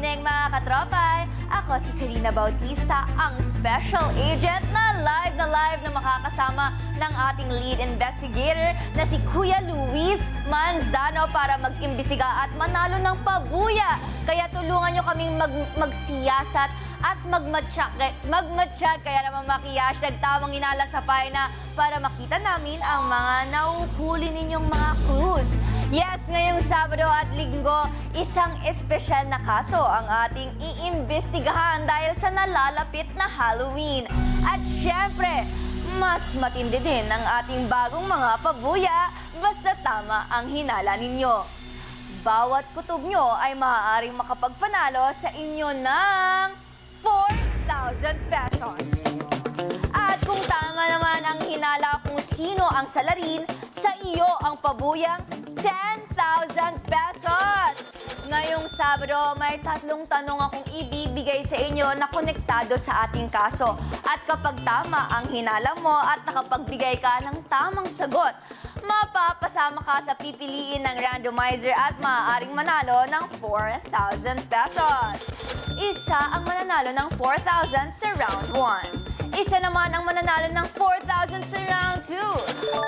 morning mga katropay! Ako si Karina Bautista, ang special agent na live na makakasama ng ating lead investigator na si Kuya Luis Manzano para mag-imbestiga at manalo ng pabuya. Kaya tulungan nyo kaming magsiyasat at magmatsyag, kaya naman maki-hashtag tamang inala sa payna para makita namin ang mga nahuhuli ninyong mga clues. Yes, ngayong Sabado at Linggo, isang espesyal na kaso ang ating iimbestigahan dahil sa nalalapit na Halloween. At syempre, mas matindi din ang ating bagong mga pabuya basta tama ang hinala ninyo. Bawat kutob nyo ay maaaring makapagpanalo sa inyo ng 4,000 pesos. At kung tama naman ang hinala kung sino ang salarin, sa iyo ang pabuyang 10,000 pesos! Ngayong Sabado, may 3 tanong akong ibibigay sa inyo na konektado sa ating kaso. At kapag tama ang hinala mo at nakapagbigay ka ng tamang sagot, mapapasama ka sa pipiliin ng randomizer at maaaring manalo ng 4,000 pesos. Isa ang mananalo ng 4,000 sa round 1. Isa naman ang mananalo ng 4,000 sa round 2.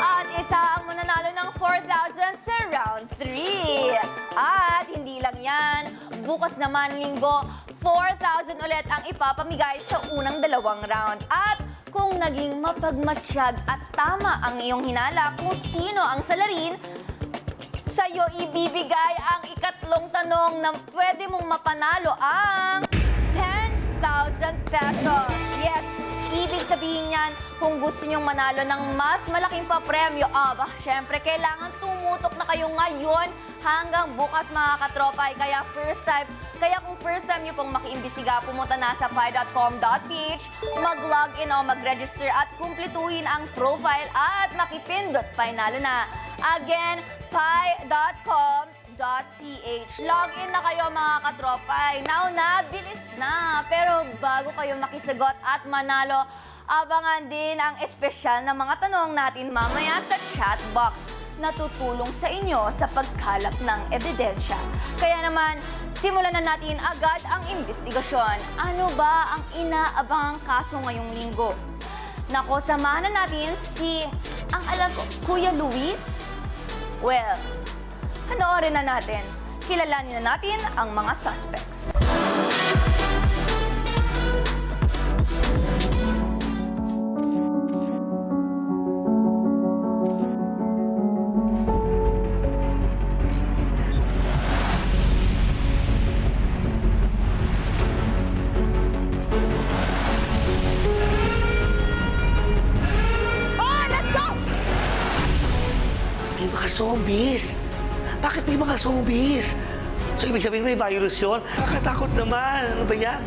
At isa ang mananalo ng 4,000 sa round 3. At hindi lang yan, bukas naman Linggo, 4,000 ulit ang ipapamigay sa unang 2 round. At kung naging mapagmatsyag at tama ang iyong hinala kung sino ang salarin, sa'yo ibibigay ang ikatlong tanong na pwede mong mapanalo ang 10,000 pesos. Yes, ibig sabihin yan, kung gusto nyong manalo ng mas malaking papremyo, syempre kailangan tumutok na kayo ngayon hanggang bukas mga katropay. Kaya kung first time nyo pong makiimbestiga, pumunta na sa pi.com.ph, mag-login o mag-register at kumplituhin ang profile at makipindot finalo na. Again, pi.com.ph. Login na kayo mga katropay. Now na, bilis na. Pero bago kayo makisagot at manalo, abangan din ang espesyal na mga tanong natin mamaya sa chat box na tutulong sa inyo sa pagkalap ng ebidensya. Kaya naman, simulan na natin agad ang investigasyon. Ano ba ang inaabangang kaso ngayong linggo? Nako, samahan na natin ang alam ko, Kuya Luis? Well, panoorin na natin. Kilalanin na natin ang mga suspects. Zombies? Bakit may mga zombies? So, ibig sabihin may virus yun? Nakakatakot naman. Ano ba yan?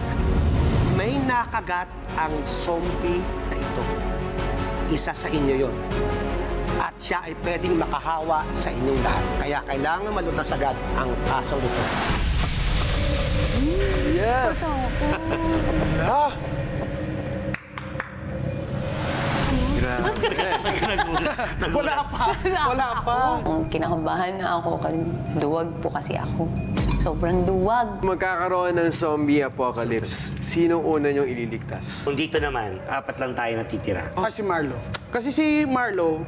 May nakagat ang zombie na ito. Isa sa inyo yon. At siya ay pwedeng makahawa sa inyong lahat. Kaya kailangan malutas agad ang kaso nito. Yes! Wala pa. Kinakabahan na ako kasi duwag po kasi ako. Sobrang duwag. Magkakaroon ng zombie apocalypse. Sinong una niyong ililigtas? Kung dito naman, 4 lang tayo natitira. Si Marlo. Kasi si Marlo,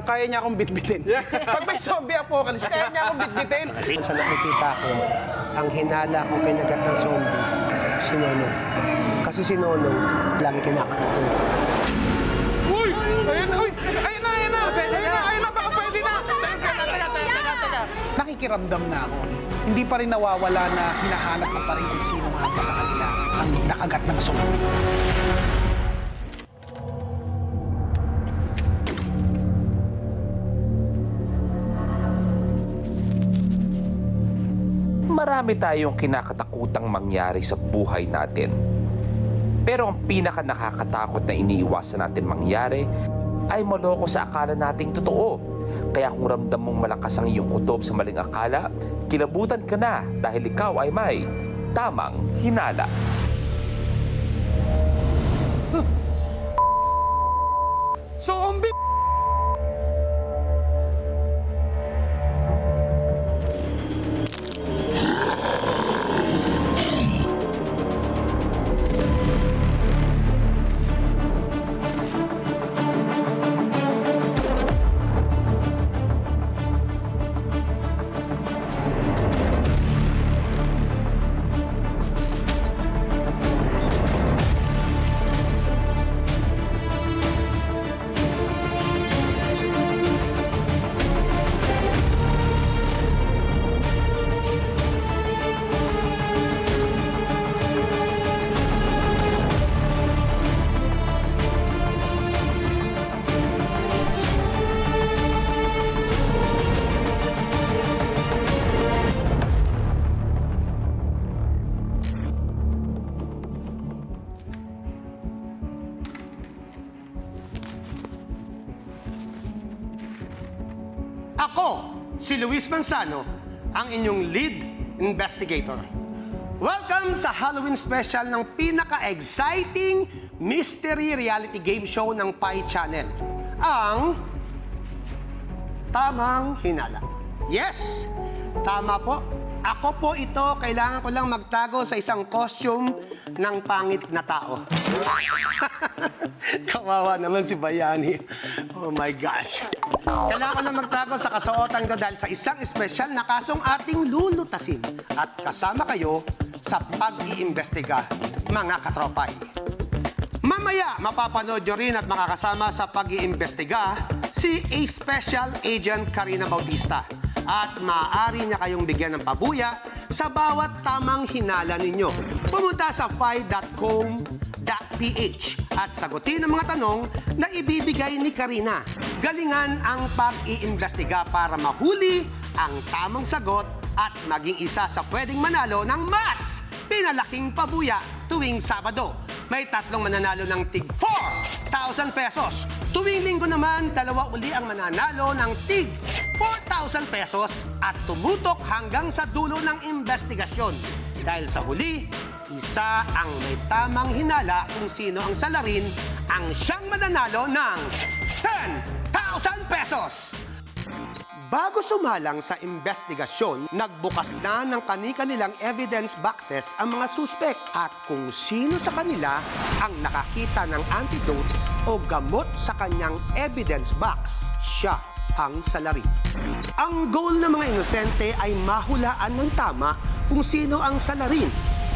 kaya niya akong bitbitin. Pag may zombie apocalypse, kaya niya akong bitbitin. Sa nakikita ko, ang hinala kong kinagat ng zombie, si Nonong. Kasi si Nonong, lagi kinakagat ko. Uy! Ayun na! Ayun na! Baka pwede na! Teka. Nakikiramdam na ako. Hindi pa rin nawawala na hinahanap ko pa rin kung sino nga ba sa kanila ang nakagat ng zombie. Marami tayong kinakatakutang mangyari sa buhay natin. Pero ang pinaka nakakatakot na iniiwasan natin mangyari ay maloko sa akala nating totoo. Kaya kung ramdam mong malakas ang iyong kutob sa maling akala, kilabutan ka na dahil ikaw ay may tamang hinala. Zombie! Ako, si Luis Manzano, ang inyong lead investigator. Welcome sa Halloween special ng pinaka-exciting mystery reality game show ng Pi Channel, ang Tamang Hinala. Yes, tama po. Ako po ito, kailangan ko lang magtago sa isang costume ng pangit na tao. Kawawa naman si Bayani. Oh my gosh. Kailangan ko lang magtago sa kasuotan ko dahil sa isang espesyal na kasong ating lulutasin. At kasama kayo sa pag-iimbestiga, mga katropay. Mamaya, mapapanood nyo rin at makakasama sa pag-iimbestiga si A Special Agent Karina Bautista. At maaari niya kayong bigyan ng pabuya sa bawat tamang hinala ninyo. Pumunta sa fi.com.ph at sagutin ang mga tanong na ibibigay ni Karina. Galingan ang pag-iimbestiga para mahuli ang tamang sagot at maging isa sa pwedeng manalo ng mas pinalaking pabuya tuwing Sabado. May 3 mananalo ng tig 4,000 pesos. Tuwing Linggo naman, 2 uli ang mananalo ng tig 4,000 pesos at tumutok hanggang sa dulo ng investigasyon. Dahil sa huli, isa ang may tamang hinala kung sino ang salarin ang siyang mananalo ng 10,000 pesos. Bago sumalang sa investigasyon, nagbukas na ng kani-kanilang evidence boxes ang mga suspek at kung sino sa kanila ang nakakita ng antidote o gamot sa kanyang evidence box, siya ang salarin. Ang goal ng mga inosente ay mahulaan ng tama kung sino ang salarin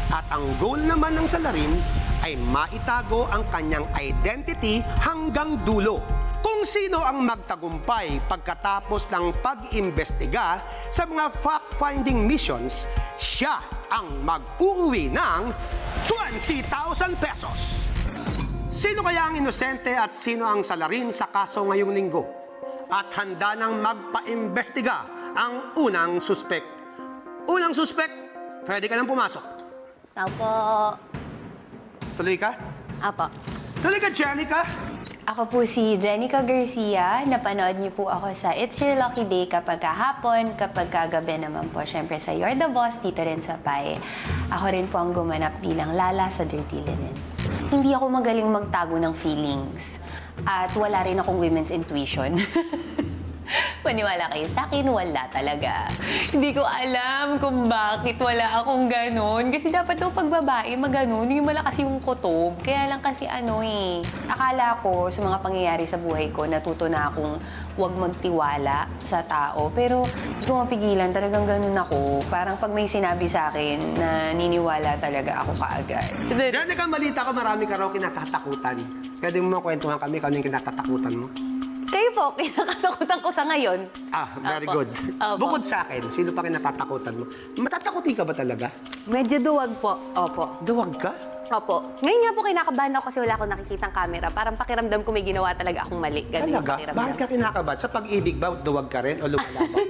at ang goal naman ng salarin ay maitago ang kanyang identity hanggang dulo. Kung sino ang magtagumpay pagkatapos ng pag-imbestiga sa mga fact-finding missions, siya ang mag-uuwi ng 20,000 pesos. Sino kaya ang inosente at sino ang salarin sa kaso ngayong linggo? At handa nang magpa-imbestiga ang unang suspek. Unang suspek, pwede ka nang pumasok. Opo. Tuloy ka? Apo. Tuloy ka, Jenica. Ako po si Jenica Garcia. Napanood niyo po ako sa It's Your Lucky Day kapag kahapon, kapag kagabi naman po, syempre sa You're the Boss, dito rin sa Pi. Ako rin po ang gumanap bilang Lala sa Dirty Linen. Hindi ako magaling magtago ng feelings. At wala rin akong women's intuition. Maniwala kayo sa akin, wala talaga. Hindi ko alam kung bakit wala akong ganon. Kasi dapat daw pag babae, maganon. Yung malakas yung kutob. Kaya lang kasi akala ko sa mga pangyayari sa buhay ko, natuto na akong huwag magtiwala sa tao. Pero hindi ko mapigilan, talagang ganon ako. Parang pag may sinabi sa akin, na niniwala talaga ako kaagad. Jenica, balita ko marami ka raw kinatatakutan. Pwede mo makwentuhan kami kung ano yung kinatatakutan mo? Kayo po, kinakatakutan ko sa ngayon. Ah, very Opo. good. Opo. Bukod sa akin, sino pa kinatatakutan mo? Matatakutin ka ba talaga? Medyo duwag po. Opo. Duwag ka? Opo. Ngayon nga po kinakabahan ako kasi wala akong nakikitang camera. Parang pakiramdam ko may ginawa talaga akong mali. Ganun yung Talaga? pakiramdam. Bakit ka kinakabahan? Sa pag-ibig ba, duwag ka rin o lumalaban?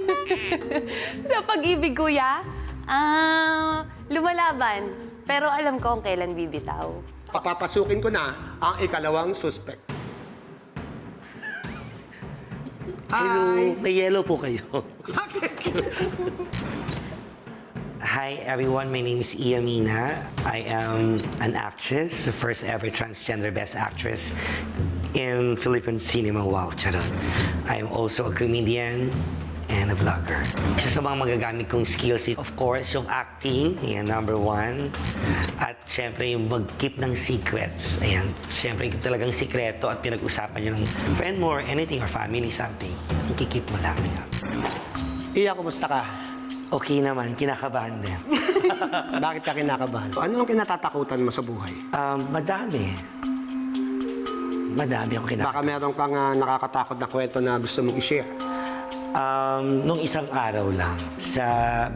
Sa pag-ibig, kuya, lumalaban. Pero alam ko kung kailan bibitaw. Papapasukin ko na ang ikalawang suspect. Hello, may yellow po kayo. Hi everyone, my name is Iamina. I am an actress, the first ever transgender best actress in Philippine cinema. Wow, charot. I am also a comedian and a vlogger. Isa sa mga magagamit kong skills, of course, yung acting, yan, number 1. At syempre, yung mag-keep ng secrets. Ayan, syempre, yung talagang sikreto at pinag-usapan nyo ng friend mo or anything or family, something. Ikikip mo lang yan. Iya, kumusta ka? Okay naman, kinakabahan din. Bakit ka kinakabahan? Ano ang kinatatakutan mo sa buhay? Madami. Madami akong kinakabahan. Baka meron kang nakakatakot na kwento na gusto mong i-share. Nung isang araw lang sa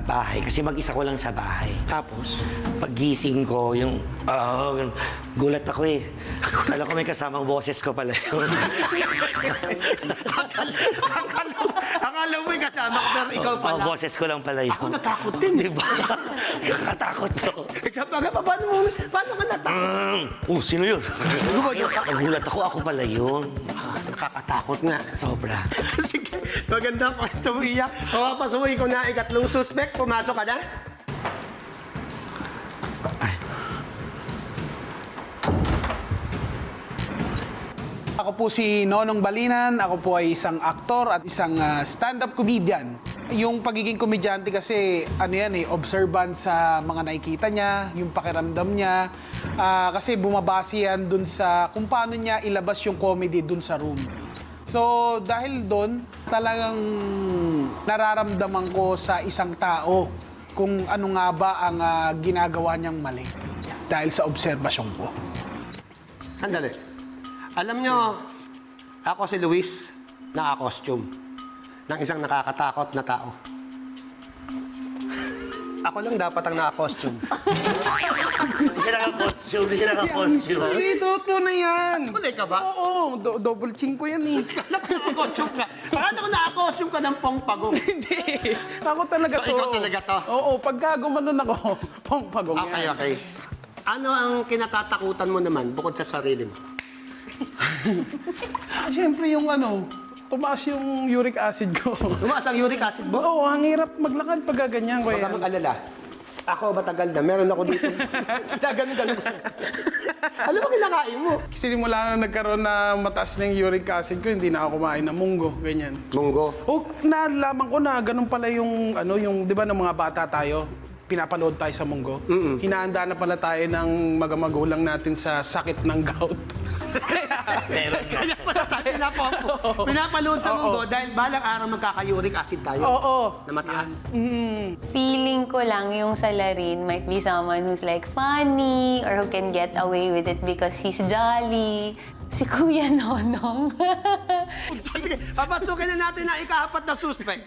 bahay, kasi mag-isa ko lang sa bahay. Tapos? Paggising ko, gulat ako eh. Akala ko may kasamang boses ko pala yun. Akala mo may kasama ko pero ikaw pala. Boses ko lang pala yun. Ako natakot din. Diba? Nakatakot to. Isa pa nga, paano ka natakot? Sino yun? Ano ba yun? Nagulat ako pala yun. Nakakatakot nga. Sobra. Sige, maganda pa sumuiyak. Papasuhin ko na ikatlong suspect. Pumasok ka na. Ako po si Nonong Balinan. Ako po ay isang aktor at isang stand-up comedian. Yung pagiging komedyante kasi, ano yan observant sa mga nakikita niya, yung pakiramdam niya. Kasi bumabase yan dun sa kung paano niya ilabas yung comedy dun sa room. So, dahil doon, talagang nararamdaman ko sa isang tao kung ano nga ba ang ginagawa niyang mali dahil sa obserbasyon ko. Sandali. Alam nyo, ako si Luis, naka-costume ng isang nakakatakot na tao. Ako lang dapat ang naka-costume. Hindi siya naka-costume. Hindi siya naka-costume. Dito po na yan. Tunay ka ba? Oo, double chin ko yan eh. Naka-costume ka. Paano kung naka-costume ka ng pongpagong? Hindi. Ako talaga So, to. ikaw talaga to? Oo, pagka gumanon ako, pong-pagong Okay, yan. okay. Ano ang kinatatakutan mo naman bukod sa sarili mo? Siyempre yung tumaas yung uric acid ko. Tumaas ang uric acid mo? Oo, ang hirap maglakad pag ganyan ko Huwag ka yan. mag-alala. Ako, matagal na. Meron ako dito. Ganun. Ano ba kinakain mo? Sinimula na nagkaroon na mataas na yung uric acid ko, hindi na ako kumain ng munggo, ganyan. Munggo. O, nalaman ko na ganun pala yung, di ba ng mga bata tayo, pinapanood tayo sa munggo. Hinahanda na pala tayo ng magulang natin sa sakit ng gout. Kaya pala tayo pinapalood sa munggo dahil balang araw magkaka-uric acid tayo. Oo. Na mataas. Feeling ko lang yung salarin might be someone who's like funny or who can get away with it because he's jolly. Si Kuya Nonong. Sige, papasukin na natin ang ika-4 na suspect.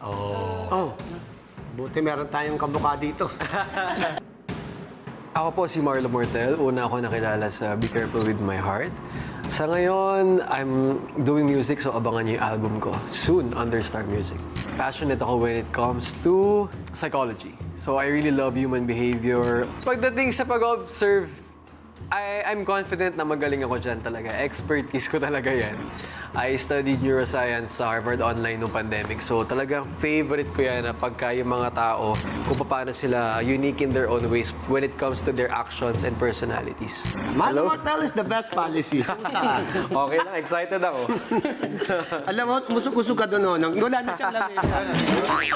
Oh. Buti meron tayong kamukha dito. Ako po si Marlo Mortel. Una ako nakilala sa Be Careful With My Heart. Sa ngayon, I'm doing music, so abangan niyo yung album ko soon under Star Music. Passionate ako when it comes to psychology. So I really love human behavior. Pagdating sa pag-observe, I'm confident na magaling ako dyan talaga. Expertise ko talaga yan. I studied neuroscience sa Harvard Online nung pandemic. So talagang favorite ko yan na pagka yung mga tao, kung paano sila unique in their own ways when it comes to their actions and personalities. Marlo Mortel is the best policy. Kumusta? Okay lang, excited ako. Alam mo, musog-usog ka doon, no? Wala na siyang lamesa.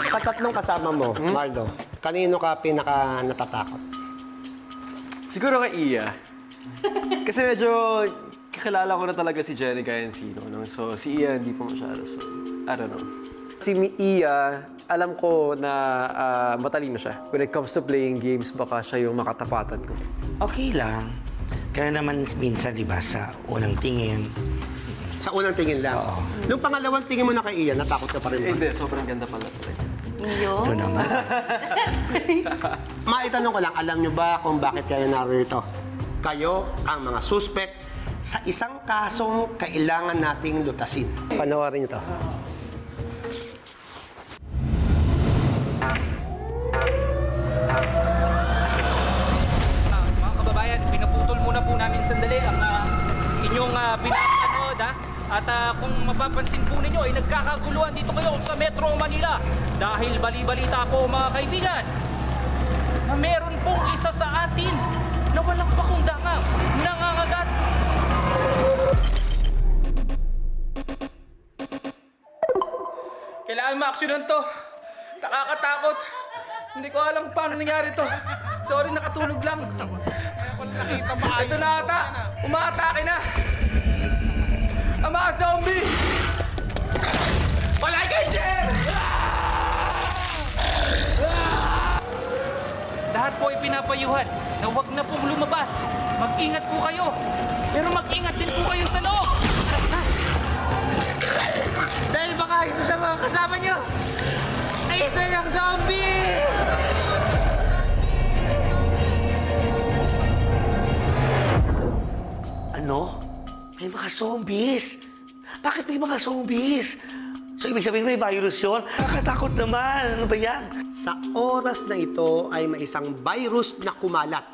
Sa tatlong kasama mo, Marlo, kanino ka pinaka natatakot? Siguro kay Iya. Kasi medyo kakilala ko na talaga si Jenica Encino. No? So si Iya hindi po masyado. So, I don't know. Si Iya, alam ko na matalino siya. When it comes to playing games, baka siya yung makatapatan ko. Okay lang. Kaya naman minsan, di ba, sa unang tingin, Sa unang tingin lang. Oo. Nung pangalawang tingin mo na kay Ian, natakot ka pa rin ba? Hindi, sobrang ganda pala talaga. ito naman. Maitanong ko lang, alam nyo ba kung bakit kayo narito? Kayo ang mga suspect sa isang kasong kailangan nating lutasin. Panoorin nyo to. Mga kababayan, pinaputol muna po namin sandali ang inyong pinapanood ha. At kung mapapansin po ninyo ay nagkakaguluhan dito ngayon sa Metro Manila dahil bali-balita po mga kaibigan na meron pong isa sa atin na walang pakundangang nangangagat. Kailangan ma-aksyonan to. Nakakatakot. Hindi ko alam paano nangyari to. Sorry, nakatulog lang. Ito na ata. Umaatake na. Ang mga zombie! Wala kayo, Jer! Lahat po ay pinapayuhan na huwag na pong lumabas. Mag-ingat po kayo. Pero mag-ingat din po kayo sa loob. Dahil baka isa sa mga kasama nyo ay isa ng zombie! Ano? May mga zombies. Bakit may mga zombies? So, ibig sabihin may virus yun? Nakakatakot naman. Ano ba yan? Sa oras na ito ay may isang virus na kumalat.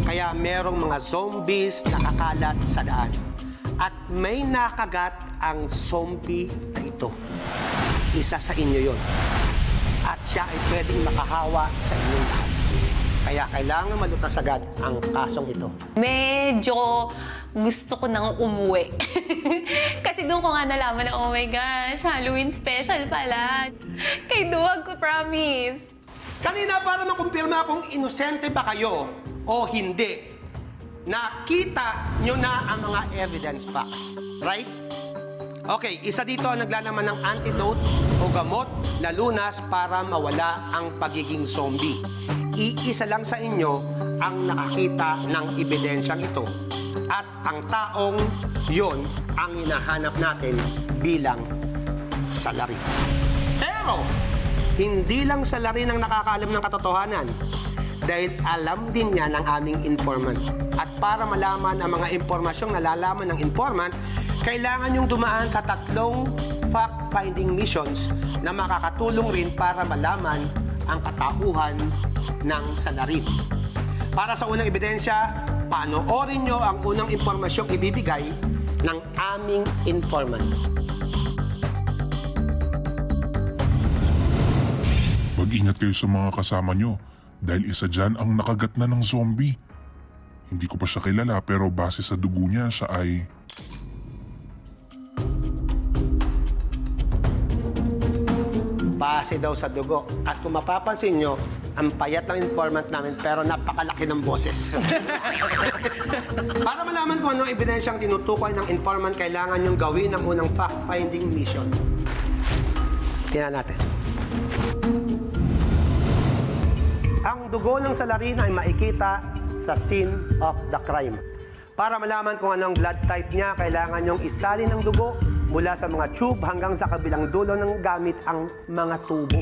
Kaya merong mga zombies na kakalat sa daan. at may nakagat ang zombie na ito. Isa sa inyo yon. At siya ay pwedeng makahawa sa inyong lahat. Kaya kailangan malutas agad ang kasong ito. Medyo gusto ko nang umuwi. Kasi doon ko nga nalaman na, oh my gosh, Halloween special pala. Kay Duwag ko, promise. Kanina, para makumpirma kung inosente ba kayo o hindi, nakita nyo na ang mga evidence box. Right? Okay, isa dito ang naglalaman ng antidote o gamot na lunas para mawala ang pagiging zombie. Iisa lang sa inyo ang nakakita ng ebidensyang ito. At ang taong yon ang hinahanap natin bilang salarin. Pero, hindi lang salarin ang nakakaalam ng katotohanan dahil alam din niya ng aming informant. At para malaman ang mga impormasyong nalalaman ng informant, kailangan yung dumaan sa 3 fact-finding missions na makakatulong rin para malaman ang katauhan ng salarin. Para sa unang ebidensya, panoorin nyo ang unang impormasyong ibibigay ng aming informant. Mag-ingat kayo sa mga kasama nyo dahil isa dyan ang nakagat na ng zombie. Hindi ko pa siya kilala pero base sa dugo niya, siya ay... Base daw sa dugo. At kung mapapansin nyo, ang payat ng informant namin pero napakalaki ng boses. Para malaman kung anong ebidensyang tinutukoy ng informant, kailangan nyong gawin ang unang fact-finding mission. Tingnan natin. Ang dugo ng salarin ay makikita sa scene of the crime. Para malaman kung anong blood type niya, kailangan nyong isalin ang dugo mula sa mga tube hanggang sa kabilang dulo ng gamit ang mga tubo.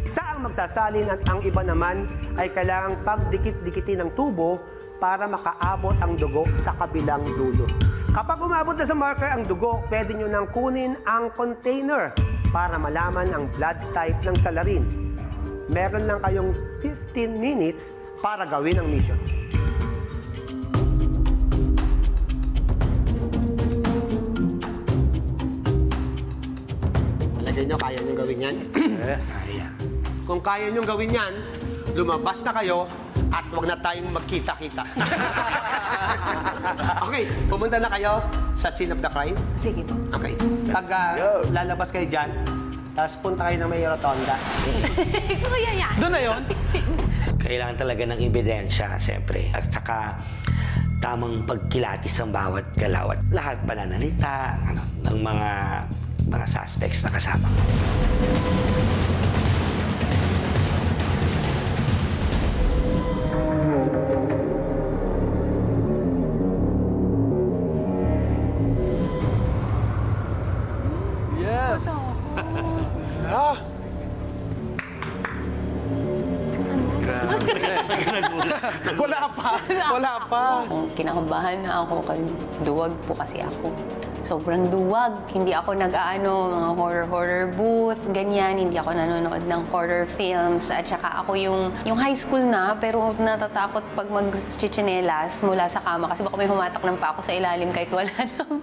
Isa ang magsasalin at ang iba naman ay kailangang pagdikit-dikitin ng tubo para makaabot ang dugo sa kabilang dulo. Kapag umabot na sa marker ang dugo, pwede nyo nang kunin ang container para malaman ang blood type ng salarin. Meron lang kayong 15 minutes para gawin ang mission. Palagay nyo, kaya nyo gawin yan? Yes. Kaya. Kung kaya nyo gawin yan, lumabas na kayo at huwag na tayong magkita-kita. Okay, pumunta na kayo sa scene of the crime. Sige po. Okay. Pag lalabas kayo dyan, tapos punta kayo ng may rotonda. Kuya yan. Doon na yun? Kailangan talaga ng ebidensya, siyempre. At saka tamang pagkilatis ng bawat galaw at lahat pananalita ng mga suspects na kasama. Yes! Ah, wala pa. Wala pa. Kinakabahan na ako kasi duwag po kasi ako. Sobrang duwag. Hindi ako nag-aano, mga horror booth, ganyan. Hindi ako nanonood ng horror films. At saka ako yung high school na, pero natatakot pag mag-chichinelas mula sa kama kasi baka may humatak ng pako sa ilalim kahit wala naman.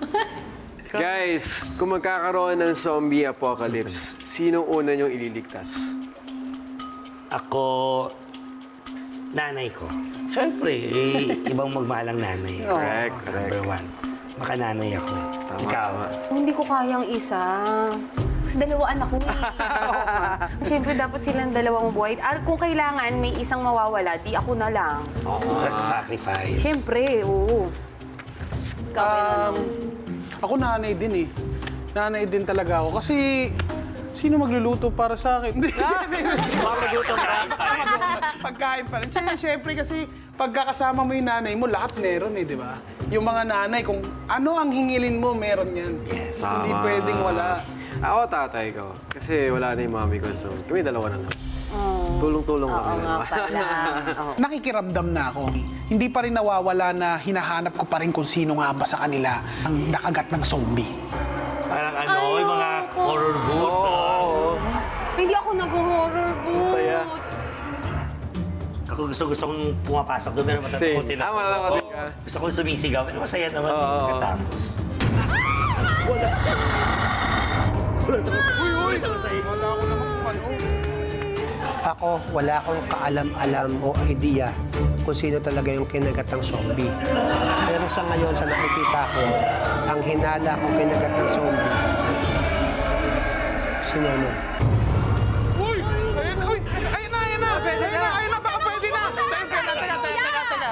Guys, kung magkakaroon ng zombie apocalypse, sinong una niyong ililigtas? Ako, nanay ko. Siyempre, ibang magmahal ang nanay. Correct, correct. Number 1. Baka nanay ako. Ikaw. Hindi ko kayang isa. Kasi 2 anak ko eh. Siyempre, dapat silang 2 buhay. At kung kailangan may isang mawawala, di ako na lang. Sacrifice. Siyempre, oo. Ikaw, Ako nanay din eh. Nanay din talaga ako. Kasi, sino magluluto para sa akin? Magluto Pagkain pa rin. Siyempre kasi, pagkakasama mo yung nanay mo, lahat meron eh, di ba? Yung mga nanay, kung ano ang hingilin mo, meron yan. Hindi pwedeng wala. Ako tatay ko. Kasi wala na yung mami ko, so kami 2 na lang. Tulong-tulong Oo kami. nga pala. Oo. Nakikiramdam na ako. Hindi pa rin nawawala na hinahanap ko pa rin kung sino nga ba sa kanila ang nakagat ng zombie. Parang yung mga horror boot. Hindi ako nag-horror booth. Saya. Ako gusto kong pumapasok doon, pero Same. matatakotin ako. Matatakotin ka. Gusto kong sumisigaw, pero masaya naman Oo. pagkatapos. Ako, wala akong kaalam-alam o idea kung sino talaga yung kinagat ng zombie. Pero sa ngayon, sa nakikita ko, ang hinala kong kinagat ng zombie, si Nono. Uy! Ayun na! Ayun na! Baka pwede na! Teka.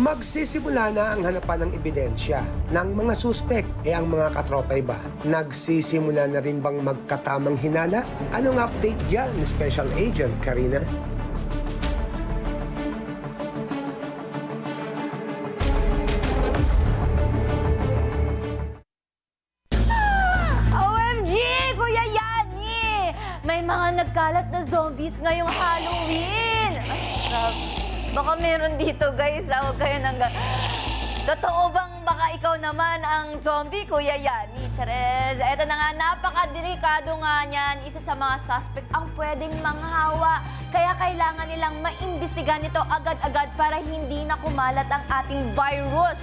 Magsisimula na ang hanapan ng ebidensya ng mga suspek. Ang mga katropay ba? Nagsisimula na rin bang magkatamang hinala? Anong update dyan, Special Agent Karina? OMG! Kuya Yani! May mga nagkalat na zombies ngayong Halloween! Ay, grabe. Baka meron dito, guys. Huwag kayo nang... Totoo bang baka ikaw naman ang zombie, Kuya Yani? Charez! Eto na nga, napakadelikado nga niyan. Isa sa mga suspect ang pwedeng manghawa. Kaya kailangan nilang maimbestigahan ito agad-agad para hindi na kumalat ang ating virus.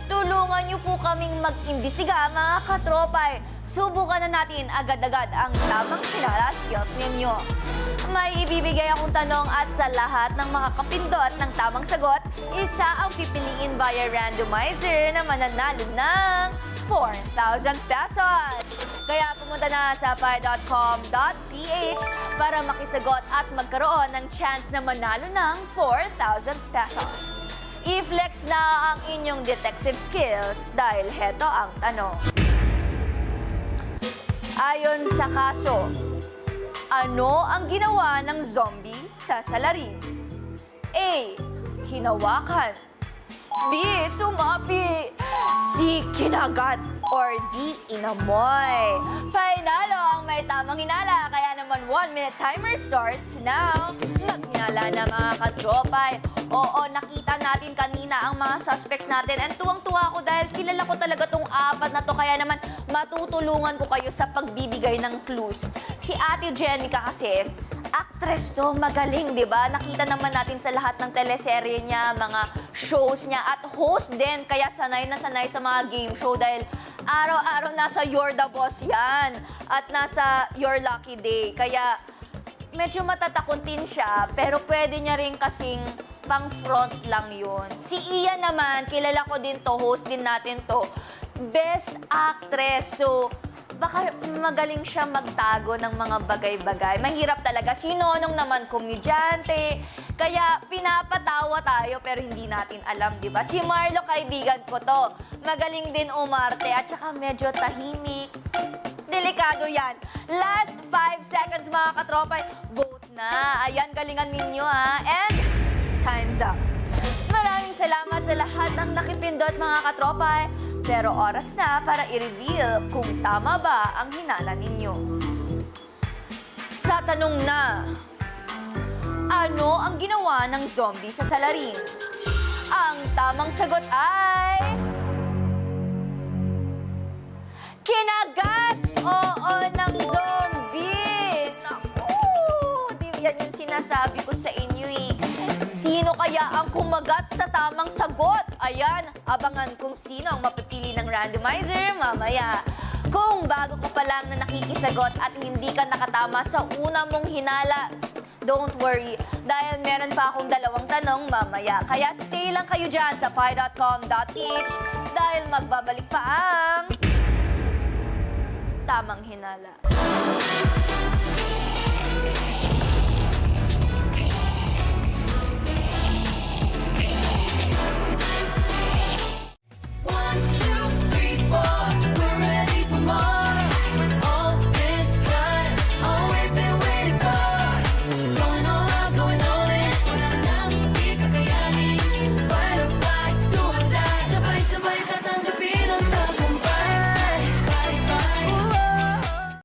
Tulungan niyo po kaming mag-imbestiga, mga katropay. Subukan na natin agad-agad ang tamang kilala skills ninyo. May ibibigay akong tanong at sa lahat ng makakapindot ng tamang sagot, isa ang pipiliin via randomizer na mananalo ng 4,000 pesos. Kaya pumunta na sa pi.com.ph para makisagot at magkaroon ng chance na manalo ng 4,000 pesos. I-flex na ang inyong detective skills dahil heto ang tanong. Ayon sa kaso, ano ang ginawa ng zombie sa salarin? A. Hinawakan. B. Sumapi. C. Kinagat. Or D. Inamoy. Finalo ang may tamang hinala. Kaya naman 1-minute timer starts now. Maghinala na mga katropay. Oo, nakita natin kanina ang mga suspects natin. And tuwang-tuwa ako dahil kilala ko talaga tong apat na to. Kaya naman matutulungan ko kayo sa pagbibigay ng clues. Si Ate Jenica kasi, actress to, magaling, di ba? Nakita naman natin sa lahat ng teleserye niya, mga shows niya, at host din. Kaya sanay na sanay sa mga game show dahil araw-araw nasa You're the Boss yan. At nasa Your Lucky Day. Kaya medyo matatakutin siya, pero pwede niya rin kasing pang front lang yun. Si Ian naman, kilala ko din to, host din natin to. Best actress. So, baka magaling siya magtago ng mga bagay-bagay. Mahirap talaga. Si Nonong naman, komedyante. Kaya pinapatawa tayo pero hindi natin alam, di ba? Si Marlo, kaibigan ko to. Magaling din umarte at saka medyo tahimik. Delikado yan. Last 5 seconds, mga katropay. Vote na. Ayan, galingan ninyo, ha? And time's up. Maraming salamat sa lahat ng nakipindot, mga katropay. Pero oras na para i-reveal kung tama ba ang hinala ninyo. Sa tanong na, ano ang ginawa ng zombie sa salarin? Ang tamang sagot ay... Kinagat! Oo, ng zombie! Naku! Yan yung sinasabi ko sa inyo eh. Sino kaya ang kumagat sa tamang sagot? Ayan, abangan kung sino ang mapipili ng randomizer mamaya. Kung bago ko pa lang na nakikisagot at hindi ka nakatama sa una mong hinala, don't worry, dahil meron pa akong 2 tanong mamaya. Kaya stay lang kayo dyan sa pi.com.ph dahil magbabalik pa ang tamang hinala.